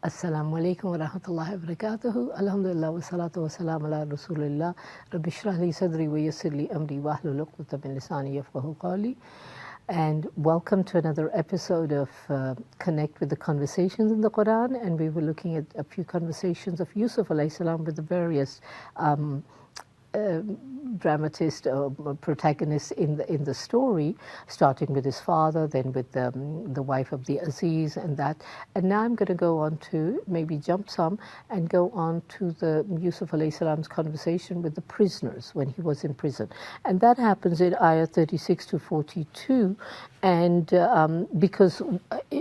Assalamu alaikum wa rahmatullahi wa barakatuhu. Alhamdulillah wa salatu wa salam ala rasulillah. Rabbi shrah li sadri wa yassir li amri wa ahlul uqdatan min lisani yafqahu qawli. And welcome to another episode of Connect with the Conversations in the Quran. And we were looking at a few conversations of Yusuf alayhi salam with the various dramatist or protagonist in the story, starting with his father, then with the wife of the Aziz and that. And now I'm going to go on to maybe jump some and go on to the Yusuf alayhi salam's conversation with the prisoners when he was in prison. And that happens in ayah 36 to 42. And because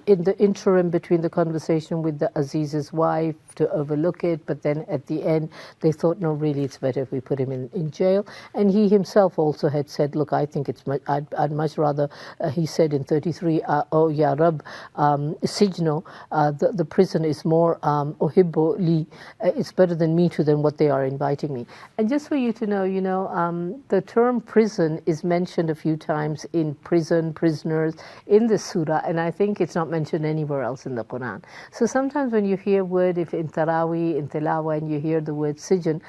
in the interim between the conversation with the Aziz's wife to overlook it, but then at the end they thought, no, really it's better if we put him in jail. And he himself also had said, look, I think it's I'd much rather, he said in 33, oh ya Rab, sijno, the prison is more ohibbo li, it's better than me to than what they are inviting me. And just for you to know, the term prison is mentioned a few times in prisoners in the surah, and I think it's not mentioned anywhere else in the Quran. So sometimes when you hear word, if in Taraweeh, in Tilawa, and you hear the word sijn,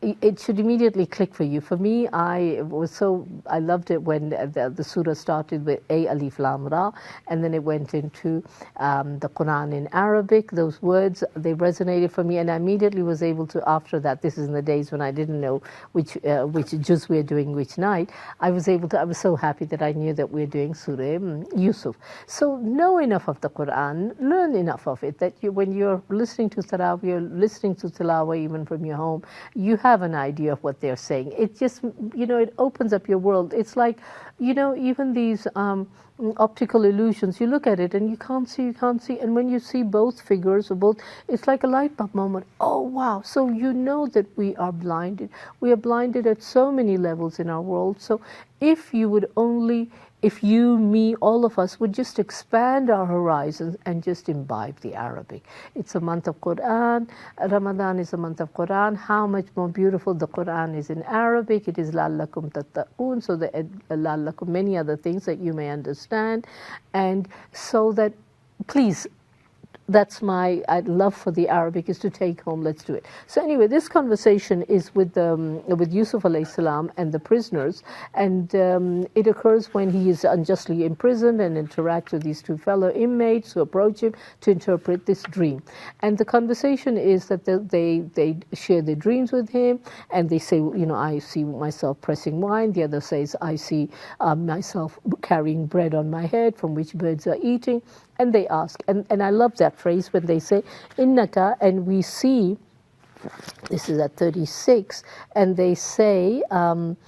it should immediately click for you. For me, I loved it when the surah started with A Alif Lam Ra, and then it went into the Quran in Arabic. Those words, they resonated for me, and I immediately was able to, after that, this is in the days when I didn't know which juz we're doing which night, I was so happy that I knew that we're doing Surah Yusuf. So know enough of the Quran, learn enough of it, that when you're listening to Tarawih, you're listening to Tilawah even from your home, you have an idea of what they're saying. It just, it opens up your world. It's like, even these optical illusions, you look at it and you can't see. And when you see both figures, or both, it's like a light bulb moment. Oh, wow. So you know that we are blinded. We are blinded at so many levels in our world. So if you, me, all of us would just expand our horizons and just imbibe the Arabic. It's a month of Quran. Ramadan is a month of Quran. How much more beautiful the Quran is in Arabic. It is la'allakum tattaqoon, so that la'allakum, many other things that you may understand. And so that, please, that's my love for the Arabic, is to take home. Let's do it. So anyway, this conversation is with Yusuf alayhi salam and the prisoners, and it occurs when he is unjustly imprisoned and interacts with these two fellow inmates who approach him to interpret this dream. And the conversation is that they share their dreams with him, and they say, I see myself pressing wine. The other says, I see myself carrying bread on my head from which birds are eating. And they ask, and I love that phrase when they say, innaka, and we see, this is at 36, and they say, tell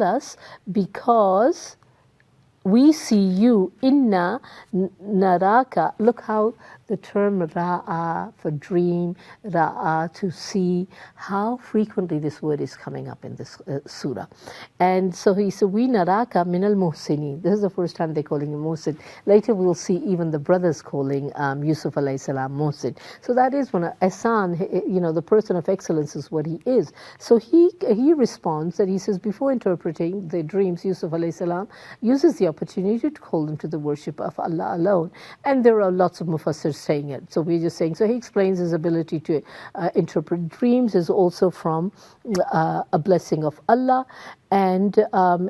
us, because we see you, inna naraka. Look how the term ra'a for dream, ra'a to see, how frequently this word is coming up in this surah. And so he said, we naraka minal muhsinin. This is the first time they're calling him muhsin. Later we'll see even the brothers calling Yusuf alayhi salam muhsin. So that is when Ahsan, the person of excellence, is what he is. So he responds that he says, before interpreting the dreams, Yusuf alayhi salam uses the opportunity to call them to the worship of Allah alone. And there are lots of mufassirs saying it. So we're just saying, so he explains his ability to interpret dreams is also from a blessing of Allah. And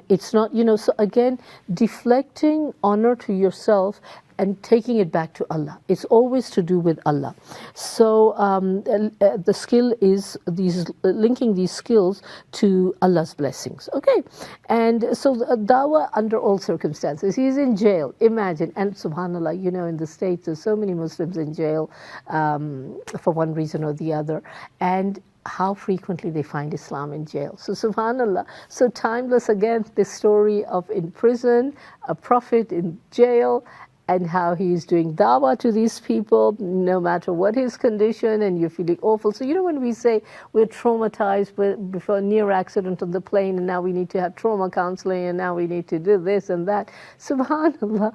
it's not, so again, deflecting honor to yourself and taking it back to Allah. It's always to do with Allah. So the skill is linking these skills to Allah's blessings. Okay, and so dawah under all circumstances. He's in jail. Imagine, and subhanallah, in the States there's so many Muslims in jail for one reason or the other, and how frequently they find Islam in jail. So subhanallah, so timeless again, this story of in prison, a prophet in jail, and how he's doing dawah to these people, no matter what his condition, and you're feeling awful. So when we say we're traumatized before a near accident on the plane, and now we need to have trauma counseling, and now we need to do this and that, subhanallah,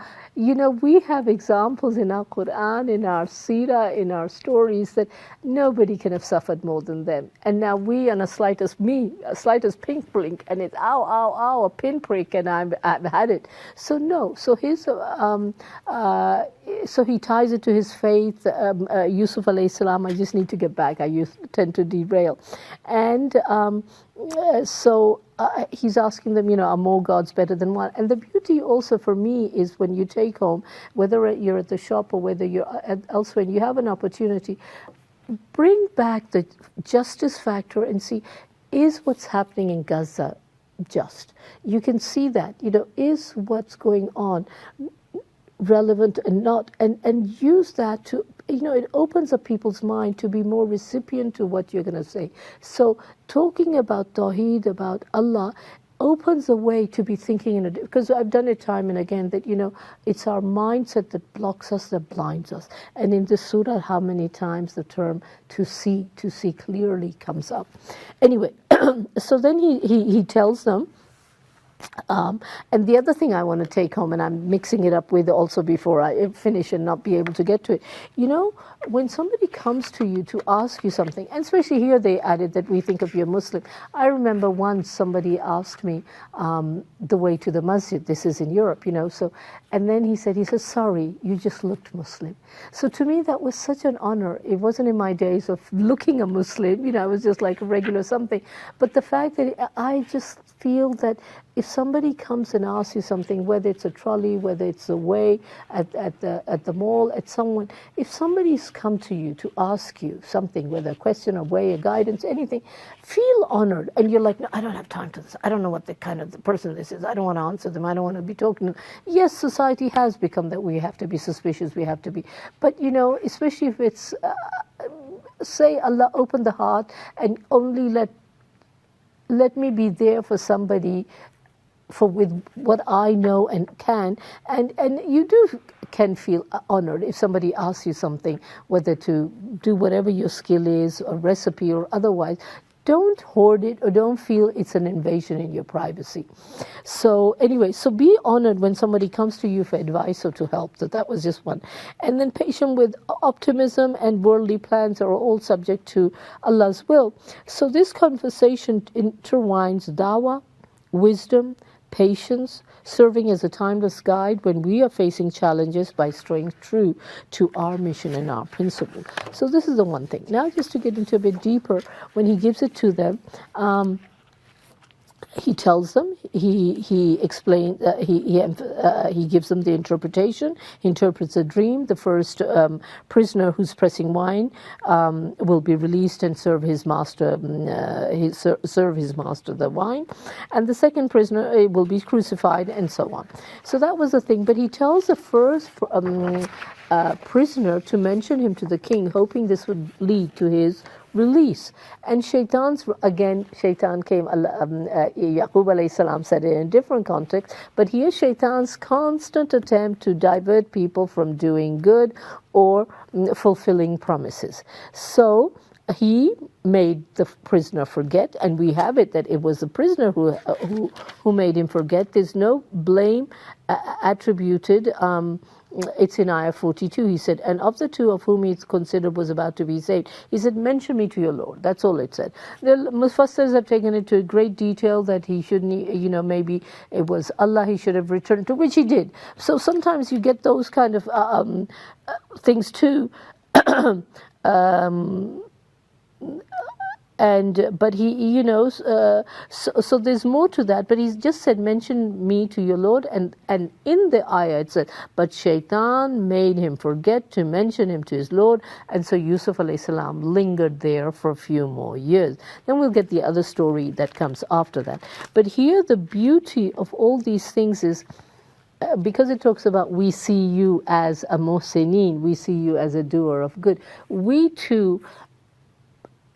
we have examples in our Quran, in our seerah, in our stories, that nobody can have suffered more than them. And now we, on a slightest pink blink, and it's ow, ow, ow, a pinprick, and I've had it. So no, so here's so he ties it to his faith. Yusuf alayhi salam, I just need to get back. I tend to derail. And he's asking them, are more gods better than one? And the beauty also for me is when you take home, whether you're at the shop or whether you're elsewhere, and you have an opportunity, bring back the justice factor and see, is what's happening in Gaza just? You can see that, is what's going on relevant and not, and use that to, it opens up people's mind to be more recipient to what you're going to say. So talking about Tawheed, about Allah, opens a way to be thinking in a, because I've done it time and again that it's our mindset that blocks us, that blinds us. And in this surah, how many times the term to see clearly comes up. Anyway, so then he tells them, and the other thing I want to take home, and I'm mixing it up with also before I finish and not be able to get to it, when somebody comes to you to ask you something, and especially here they added that we think of you a Muslim. I remember once somebody asked me the way to the masjid. This is in Europe, so, and then he said, sorry, you just looked Muslim. So to me that was such an honor. It wasn't in my days of looking a Muslim, I was just like a regular something. But the fact that I just feel that if somebody comes and asks you something, whether it's a trolley, whether it's a way at the mall, at someone, if somebody's come to you to ask you something, whether a question, a way, a guidance, anything, feel honored. And you're like, no, I don't have time to this. I don't know what the kind of the person this is. I don't want to answer them. I don't want to be talking to them. Yes, society has become that we have to be suspicious. We have to be, but especially if it's, say Allah open the heart and only let me be there for somebody with what I know and can, and you can feel honored if somebody asks you something, whether to do whatever your skill is, a recipe or otherwise. Don't hoard it or don't feel it's an invasion in your privacy. So anyway, so be honored when somebody comes to you for advice or to help. So that was just one. And then patient with optimism and worldly plans are all subject to Allah's will. So this conversation intertwines dawah, wisdom, patience, serving as a timeless guide when we are facing challenges by staying true to our mission and our principle. So this is the one thing. Now just to get into a bit deeper, when he gives it to them, he tells them, he explains, he gives them the interpretation. He interprets a dream. The first prisoner who's pressing wine will be released and serve his master the wine, and the second prisoner will be crucified, and so on. So that was the thing. But he tells the first prisoner to mention him to the king, hoping this would lead to his release. And Shaitan came, Yaqub alayhi salam said it in a different context, but here Shaitan's constant attempt to divert people from doing good or fulfilling promises. So he made the prisoner forget, and we have it that it was the prisoner who made him forget. There's no blame attributed. It's in ayah 42. He said, and of the two of whom he considered was about to be saved, he said, mention me to your Lord. That's all it said. The Mufassirs have taken it to great detail that he shouldn't, maybe it was Allah he should have returned to, which he did. So sometimes you get those kind of things too. But he, so there's more to that. But he's just said, mention me to your Lord, and in the ayah it said, but Shaitan made him forget to mention him to his Lord, and so Yusuf alayhi salam lingered there for a few more years. Then we'll get the other story that comes after that. But here the beauty of all these things is, because it talks about we see you as a muhsinin, we see you as a doer of good. We too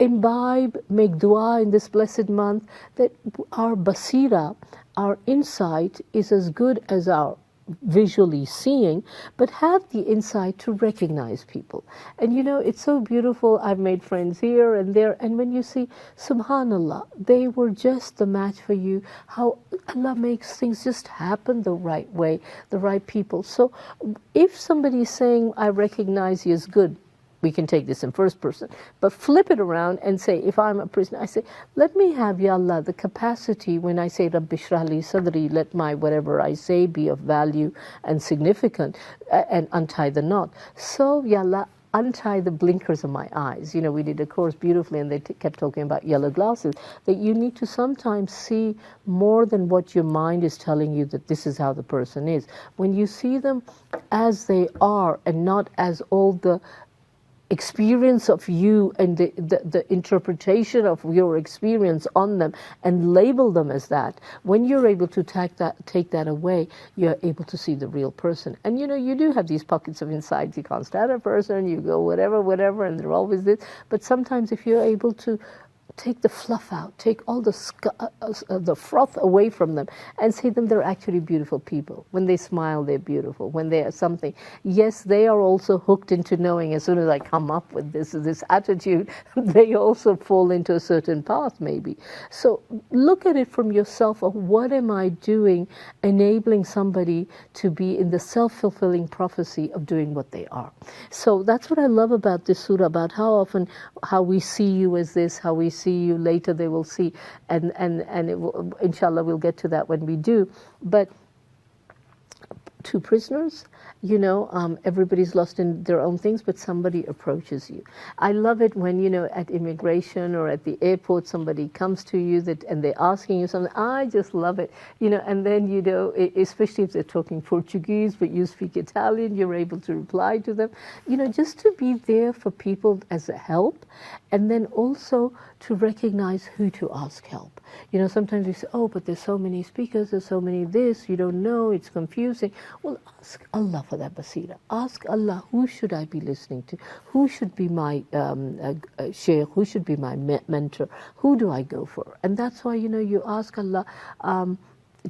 imbibe, make dua in this blessed month that our basira, our insight is as good as our visually seeing, but have the insight to recognize people. And it's so beautiful. I've made friends here and there, and when you see, subhanallah, they were just the match for you. How Allah makes things just happen the right way, the right people. So if somebody is saying, I recognize you as good, we can take this in first person, but flip it around and say, if I'm a prisoner, I say, let me have, Ya Allah, the capacity when I say, Rabbi shrah li sadri, let my whatever I say be of value and significant, and untie the knot. So, Ya Allah, untie the blinkers of my eyes. You know, we did a course beautifully, and they kept talking about yellow glasses, that you need to sometimes see more than what your mind is telling you that this is how the person is. When you see them as they are and not as all the experience of you and the interpretation of your experience on them, and label them as that, when you're able to take that away, you're able to see the real person. And you know, you do have these pockets of insights. You can't stand a person, you go whatever, and they're always this. But sometimes if you're able to take the fluff out, take all the froth away from them, and see them, they're actually beautiful people. When they smile, they're beautiful. When they are something, yes, they are also hooked into knowing, as soon as I come up with this attitude, they also fall into a certain path maybe. So look at it from yourself of, what am I doing enabling somebody to be in the self-fulfilling prophecy of doing what they are. So that's what I love about this surah, about how we see you as this, how we see you later, they will see, and it will, inshallah, we'll get to that when we do. But two prisoners, you know, everybody's lost in their own things, but somebody approaches you. I love it when, you know, at immigration or at the airport, somebody comes to you and they're asking you something. I just love it, you know, and then, you know, especially if they're talking Portuguese, but you speak Italian, you're able to reply to them, you know, just to be there for people as a help, and then also to recognize who to ask help. You know, sometimes we say, oh, but there's so many speakers, there's so many this, you don't know, it's confusing. Well, ask Allah for that basira. Ask Allah, who should I be listening to? Who should be my shaykh? Who should be my mentor? Who do I go for? And that's why, you know, you ask Allah,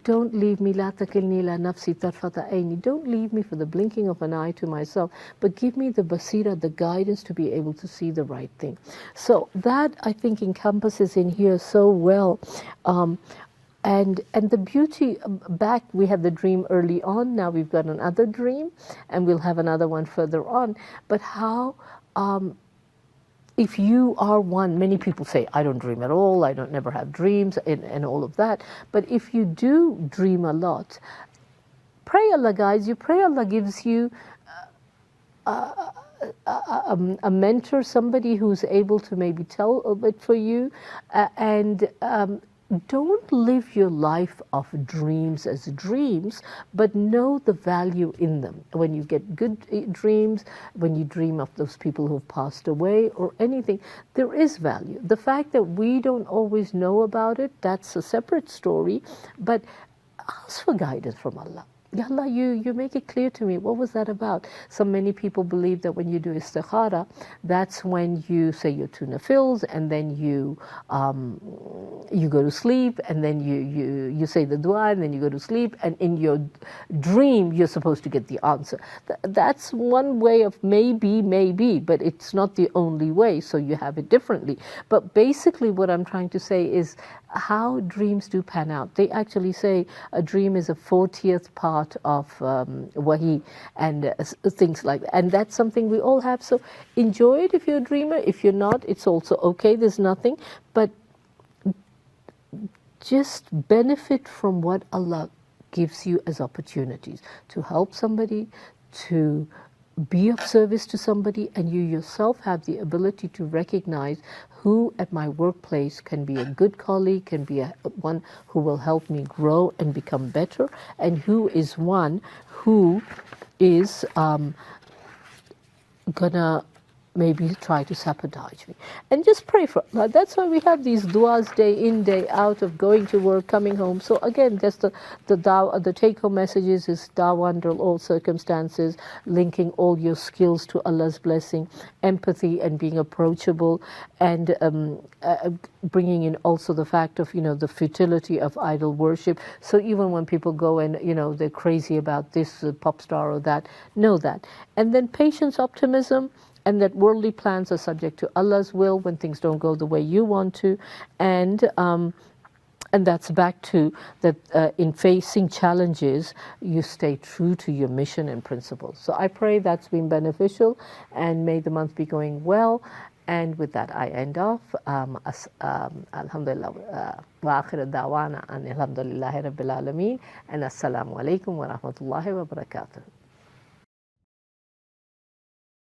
don't leave me, la takilni la nafsi tarfata aini. Don't leave me for the blinking of an eye to myself, but give me the basira, the guidance to be able to see the right thing. So that, I think, encompasses in here so well. And the beauty back, we had the dream early on, now we've got another dream, and we'll have another one further on. But how, if you are one, many people say, I don't dream at all, I don't never have dreams, and all of that. But if you do dream a lot, pray Allah guides you, pray Allah gives you a mentor, somebody who's able to maybe tell a bit for you, and don't live your life of dreams as dreams, but know the value in them. When you get good dreams, when you dream of those people who've passed away or anything, there is value. The fact that we don't always know about it, that's a separate story, but ask for guidance from Allah. Ya Allah, you make it clear to me, what was that about? So many people believe that when you do istikhara, that's when you say your two nafils, and then you go to sleep, and then you say the dua, and then you go to sleep, and in your dream you're supposed to get the answer. That's one way of maybe, but it's not the only way, so you have it differently. But basically what I'm trying to say is how dreams do pan out. They actually say a dream is a 40th part of wahi, and things like that. And that's something we all have. So enjoy it if you're a dreamer. If you're not, it's also okay. There's nothing. But just benefit from what Allah gives you as opportunities to help somebody, to be of service to somebody, and you yourself have the ability to recognize who at my workplace can be a good colleague, can be one who will help me grow and become better, and who is one who is gonna maybe try to sabotage me. And just pray for Allah. That's why we have these du'as day in, day out, of going to work, coming home. So again, just the take-home messages is dawah under all circumstances, linking all your skills to Allah's blessing, empathy and being approachable, and bringing in also the fact of, the futility of idol worship. So even when people go and, they're crazy about this pop star or that, know that. And then patience, optimism, and that worldly plans are subject to Allah's will when things don't go the way you want to, and And that's back to that in facing challenges, you stay true to your mission and principles. So I pray that's been beneficial, and may the month be going well. And with that, I end off. Alhamdulillah. Wa akhir da'wana an alhamdulillahi rabbil alameen. And assalamu alaikum wa rahmatullahi wa barakatuh.